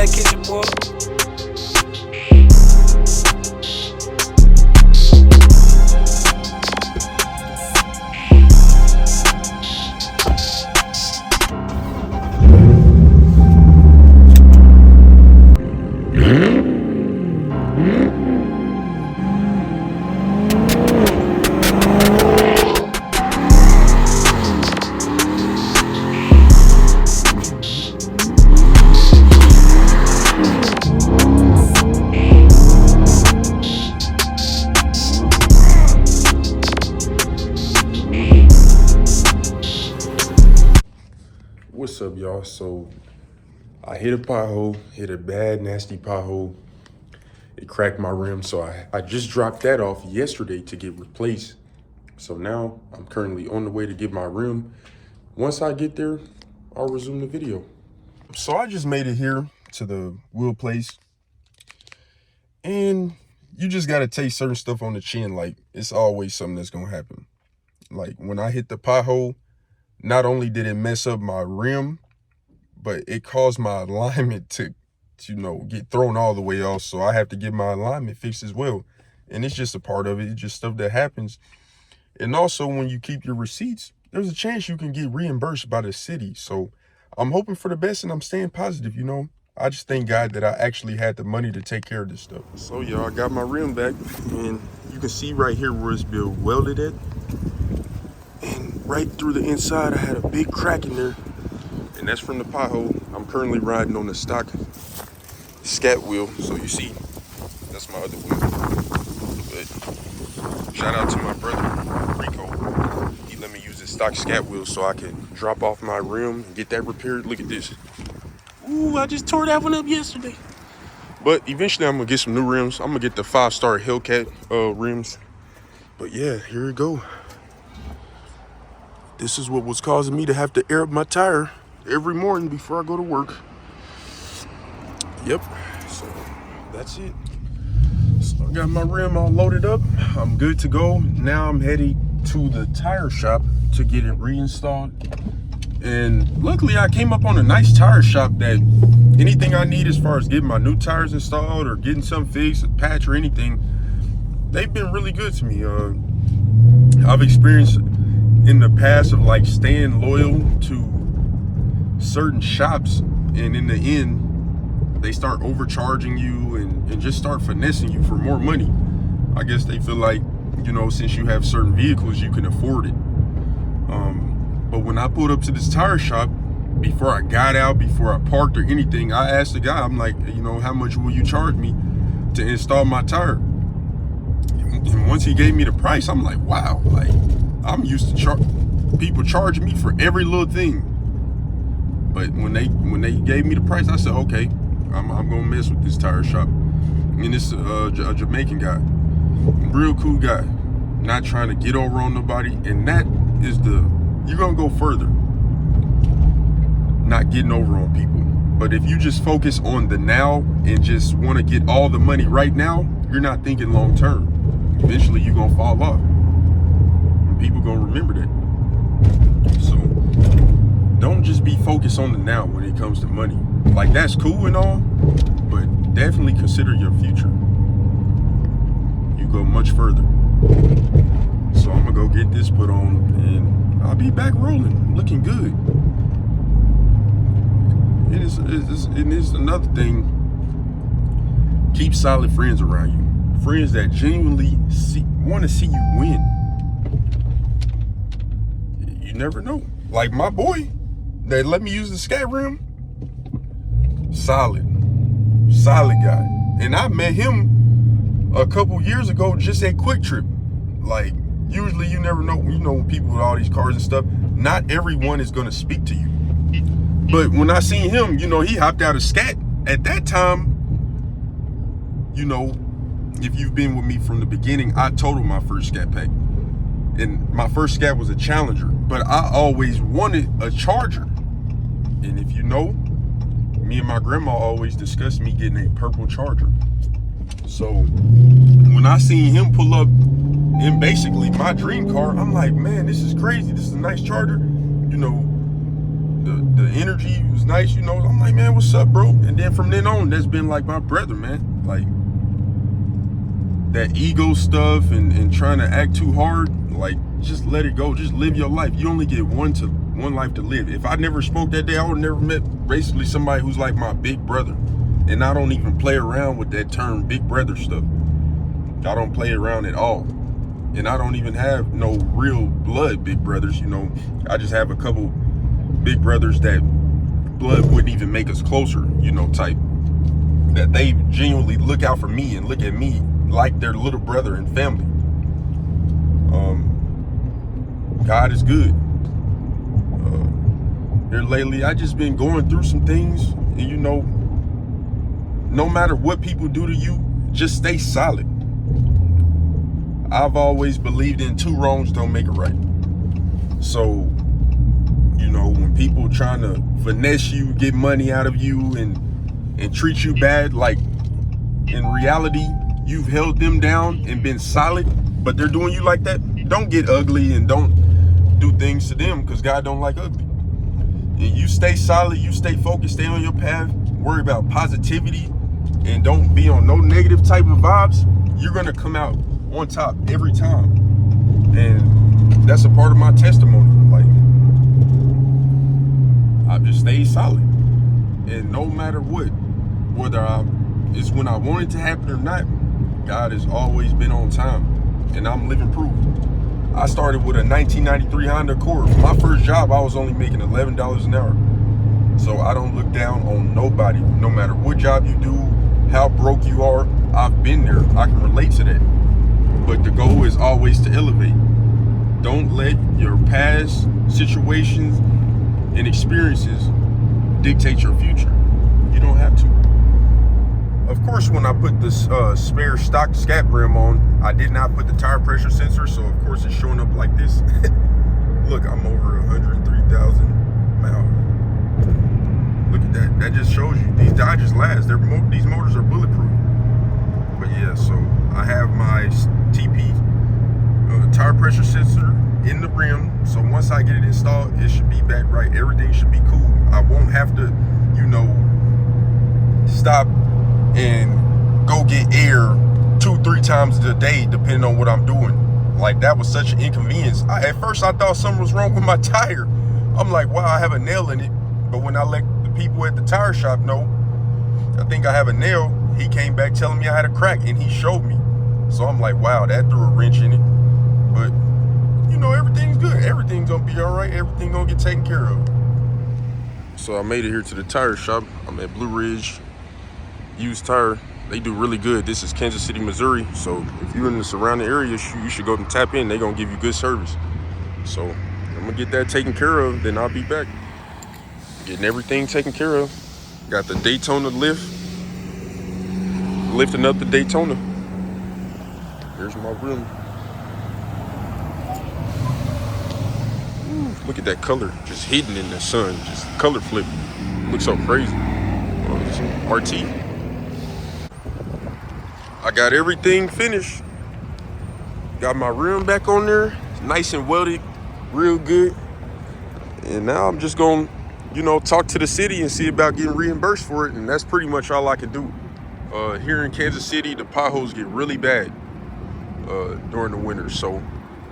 bad kitchen boy. What's up, y'all? So I hit a pothole, hit a bad, nasty pothole. It cracked my rim, so I just dropped that off yesterday to get replaced. So now I'm currently on the way to get my rim. Once I get there, I'll resume the video. So I just made it here to the wheel place, and you just gotta take certain stuff on the chin. Like, it's always something that's gonna happen. Like, when I hit the pothole, not only did it mess up my rim, but it caused my alignment to get thrown all the way off. So I have to get my alignment fixed as well. And it's just a part of it. It's just stuff that happens. And also, when you keep your receipts, there's a chance you can get reimbursed by the city. So I'm hoping for the best, and I'm staying positive, I just thank God that I actually had the money to take care of this stuff. So y'all, I got my rim back, and you can see right here where it's been welded at. And right through the inside, I had a big crack in there. And that's from the pothole. I'm currently riding on the stock scat wheel. So you see, that's my other wheel. But shout out to my brother, Rico. He let me use his stock scat wheel so I can drop off my rim and get that repaired. Look at this. Ooh, I just tore that one up yesterday. But eventually I'm gonna get some new rims. I'm gonna get the 5-star Hellcat rims. But yeah, here we go. This is what was causing me to have to air up my tire every morning before I go to work. Yep, so that's it. So I got my rim all loaded up. I'm good to go. Now I'm heading to the tire shop to get it reinstalled. And luckily I came up on a nice tire shop that anything I need as far as getting my new tires installed or getting something fixed, a patch or anything, they've been really good to me. I've experienced in the past of like staying loyal to certain shops, and in the end they start overcharging you and just start finessing you for more money. I guess they feel like, since you have certain vehicles, you can afford it. But when I pulled up to this tire shop, before I got out, before I parked or anything, I asked the guy, I'm like, how much will you charge me to install my tire? And once he gave me the price, I'm like, wow, like, I'm used to people charging me for every little thing. But when they gave me the price, I said, okay, I'm gonna mess with this tire shop. And it's a Jamaican guy, real cool guy, not trying to get over on nobody. And that is you're gonna go further, not getting over on people. But if you just focus on the now and just want to get all the money right now, you're not thinking long term. Eventually you're gonna fall off. People gonna remember that. So don't just be focused on the now when it comes to money. Like, that's cool and all, but definitely consider your future. You go much further. So I'm gonna go get this put on, and I'll be back rolling, looking good. It is another thing. Keep solid friends around you, friends that genuinely want to see you win. You never know. Like my boy that let me use the scat rim, solid guy. And I met him a couple years ago just at Quick Trip. Like, usually you never know, when people with all these cars and stuff, not everyone is gonna speak to you. But when I seen him, he hopped out of scat. At that time, if you've been with me from the beginning, I totaled my first scat pack. And my first scat was a Challenger, but I always wanted a Charger. And if you know, me and my grandma always discussed me getting a purple Charger. So when I seen him pull up in basically my dream car, I'm like, man, this is crazy. This is a nice Charger. The energy was nice, you know. I'm like, man, what's up, bro? And then from then on, that's been like my brother, man. Like that ego stuff and trying to act too hard, like just let it go. Just live your life. You only get one life to live. If I never spoke that day, I would never met basically somebody who's like my big brother. And I don't even play around with that term big brother stuff. I don't play around at all. And I don't even have no real blood big brothers, you know. I just have a couple big brothers that blood wouldn't even make us closer, you know, type. That they genuinely look out for me and look at me like their little brother and family. God is good. Here lately, I just been going through some things, and you know, no matter what people do to you, just stay solid. I've always believed in 2 wrongs don't make it right. So, you know, when people trying to finesse you, get money out of you, and treat you bad, like in reality, you've held them down and been solid, but they're doing you like that, don't get ugly and don't do things to them, because God don't like ugly. And you stay solid, you stay focused, stay on your path, worry about positivity, and don't be on no negative type of vibes, you're gonna come out on top every time. And that's a part of my testimony. Like, I've just stayed solid. And no matter what, whether it's when I want it to happen or not, God has always been on time. And I'm living proof. I started with a 1993 Honda Accord. For my first job, I was only making $11 an hour. So I don't look down on nobody, no matter what job you do, how broke you are. I've been there. I can relate to that. But the goal is always to elevate. Don't let your past situations and experiences dictate your future. You don't have to. Of course, when I put this spare stock scat rim on, I did not put the tire pressure sensor, so of course it's showing up like this. Look, I'm over 103,000 miles. Look at that. That just shows you these Dodges last. These motors are bulletproof. But yeah, so I have my TP tire pressure sensor in the rim. So once I get it installed, it should be back right. Everything should be cool. I won't have to, you know, stop and go get air 2-3 times a day, depending on what I'm doing. Like, that was such an inconvenience. At first I thought something was wrong with my tire. I'm like, wow, I have a nail in it. But when I let the people at the tire shop know, I think I have a nail, he came back telling me I had a crack, and he showed me. So I'm like, wow, that threw a wrench in it. But, you know, everything's good. Everything's gonna be all right. Everything gonna get taken care of. So I made it here to the tire shop. I'm at Blue Ridge Used Tire. They do really good. This is Kansas City, Missouri. So if you're in the surrounding area, you should go and tap in. They're gonna give you good service. So I'm gonna get that taken care of, then I'll be back. Getting everything taken care of. Got the Daytona lifting up the Daytona. Here's my rim. Ooh, look at that color, just hidden in the sun, just color flip. Looks so crazy. RT. I got everything finished. Got my rim back on there, nice and welded, real good. And now I'm just gonna, you know, talk to the city and see about getting reimbursed for it. And that's pretty much all I can do. Here in Kansas City, the potholes get really bad during the winter. So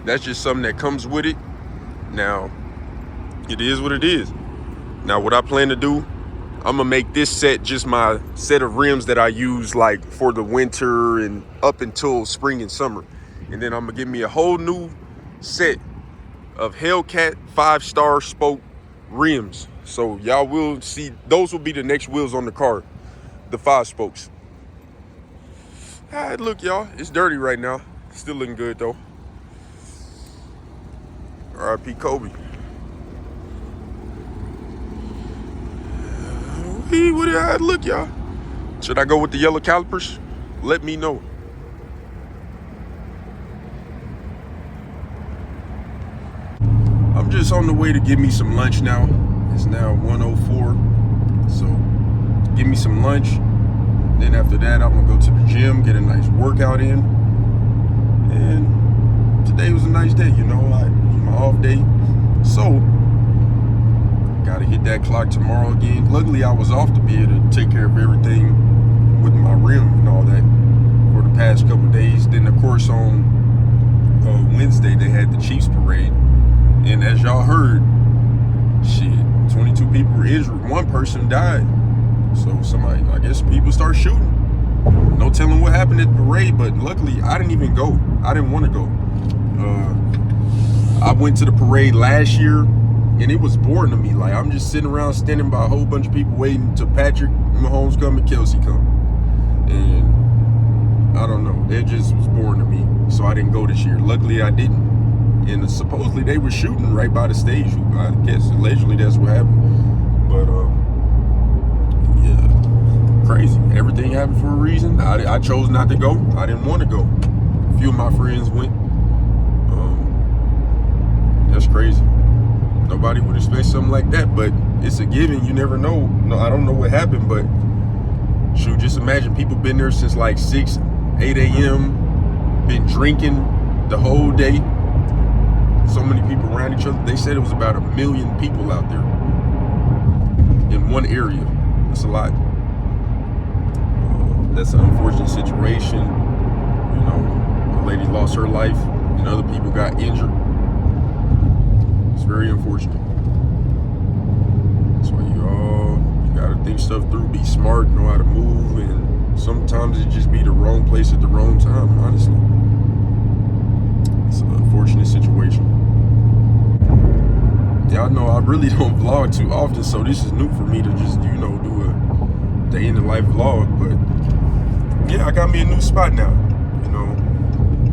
that's just something that comes with it. Now, it is what it is. Now, what I plan to do, I'm gonna make this set just my set of rims that I use like for the winter and up until spring and summer. And then I'm gonna get me a whole new set of Hellcat 5-star spoke rims. So y'all will see, those will be the next wheels on the car, the 5 spokes. All right, look, y'all, it's dirty right now. Still looking good though. R.I.P. Kobe. Look, y'all. Should I go with the yellow calipers? Let me know. I'm just on the way to get me some lunch now. It's now 1:04. So give me some lunch. Then after that, I'm gonna go to the gym, get a nice workout in. And today was a nice day, you know, it was my off day. So Gotta hit that clock tomorrow again. Luckily, I was off to be able to take care of everything with my rim and all that for the past couple days. Then, of course, on Wednesday, they had the Chiefs parade. And as y'all heard, 22 people were injured. One person died. So somebody, I guess people start shooting. No telling what happened at the parade, but luckily I didn't even go. I didn't want to go. I went to the parade last year, and it was boring to me. Like, I'm just sitting around standing by a whole bunch of people waiting till Patrick Mahomes come and Kelsey come. And I don't know. It just was boring to me. So I didn't go this year. Luckily I didn't. And supposedly they were shooting right by the stage. I guess allegedly that's what happened. But yeah, crazy. Everything happened for a reason. I chose not to go. I didn't want to go. A few of my friends went. That's crazy. Nobody would expect something like that, but it's a given. You never know. No, I don't know what happened, but shoot, just imagine people been there since like 6, 8 a.m., been drinking the whole day. So many people around each other. They said it was about 1 million people out there in one area. That's a lot. That's an unfortunate situation. You know, a lady lost her life and other people got injured. It's very unfortunate. That's why you gotta think stuff through, be smart, know how to move, and sometimes it just be the wrong place at the wrong time, honestly. It's an unfortunate situation. Y'all know I really don't vlog too often, so this is new for me to just, do a day in the life vlog. But yeah, I got me a new spot now.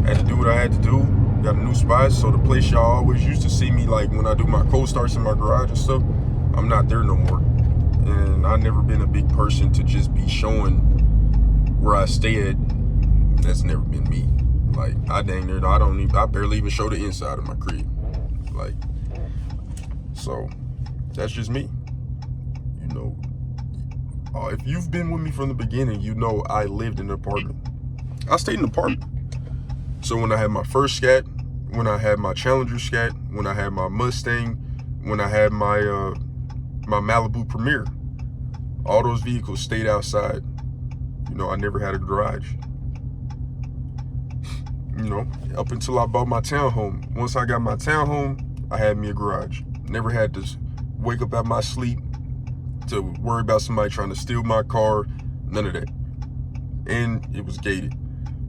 Had to do what I had to do. Got a new spot, so the place y'all always used to see me, like when I do my cold starts in my garage and stuff, I'm not there no more. And I've never been a big person to just be showing where I stay at. That's never been me. Like, I barely even show the inside of my crib. Like, so that's just me. If you've been with me from the beginning, I lived in an apartment. I stayed in an apartment. So when I had my first Scat, when I had my Challenger Scat, when I had my Mustang, when I had my my Malibu Premier, all those vehicles stayed outside. I never had a garage. Up until I bought my townhome. Once I got my townhome, I had me a garage. Never had to wake up out my sleep to worry about somebody trying to steal my car. None of that. And it was gated.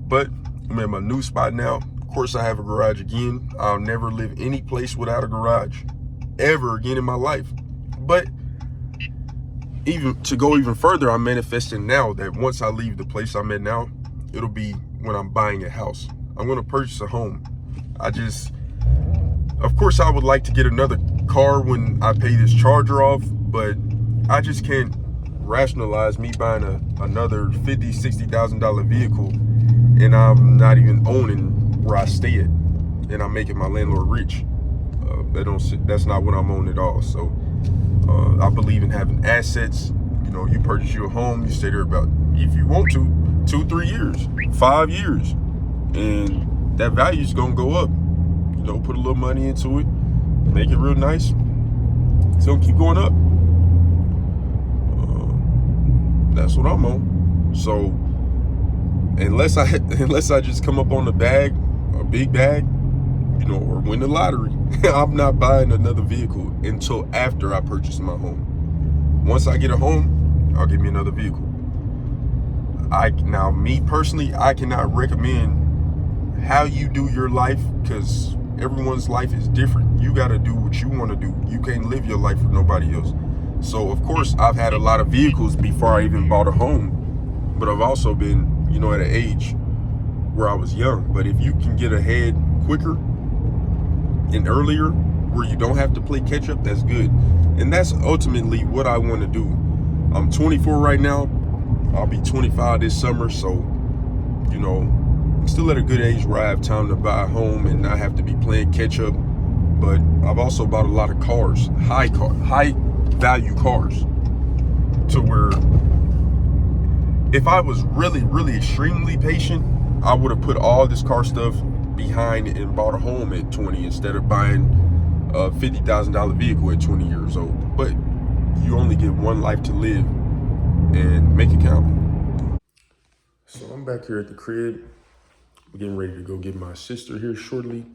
But I'm at my new spot now. Of course, I have a garage again. I'll never live any place without a garage ever again in my life. But even to go even further, I'm manifesting now that once I leave the place I'm at now, it'll be when I'm buying a house. I'm going to purchase a home. Of course, I would like to get another car when I pay this Charger off, but I just can't rationalize me buying another $50,000, $60,000 vehicle, and I'm not even owning where I stay at, and I'm making my landlord rich. That's not what I'm on at all. So I believe in having assets. You purchase your home, you stay there about, if you want to, 2-3 years, 5 years, and that value is gonna go up. Put a little money into it, make it real nice. It's gonna keep going up. That's what I'm on. So unless I just come up on a big bag, or win the lottery, I'm not buying another vehicle until after I purchase my home. Once I get a home, I'll get me another vehicle. Now, me personally, I cannot recommend how you do your life, because everyone's life is different. You got to do what you want to do. You can't live your life for nobody else. So, of course, I've had a lot of vehicles before I even bought a home. But I've also been, at an age where I was young. But if you can get ahead quicker and earlier, where you don't have to play catch up, that's good. And that's ultimately what I want to do. I'm 24 right now. I'll be 25 this summer. So, I'm still at a good age where I have time to buy a home and not have to be playing catch up. But I've also bought a lot of cars, high value cars, to where if I was really, really extremely patient, I would have put all this car stuff behind and bought a home at 20 instead of buying a $50,000 vehicle at 20 years old. But you only get one life to live, and make it count. So I'm back here at the crib. I'm getting ready to go get my sister here shortly.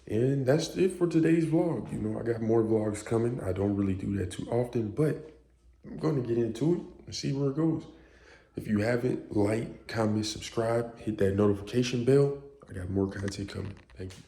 And that's it for today's vlog. You know, I got more vlogs coming. I don't really do that too often, but I'm going to get into it and see where it goes. If you haven't, like, comment, subscribe, hit that notification bell. I got more content coming. Thank you.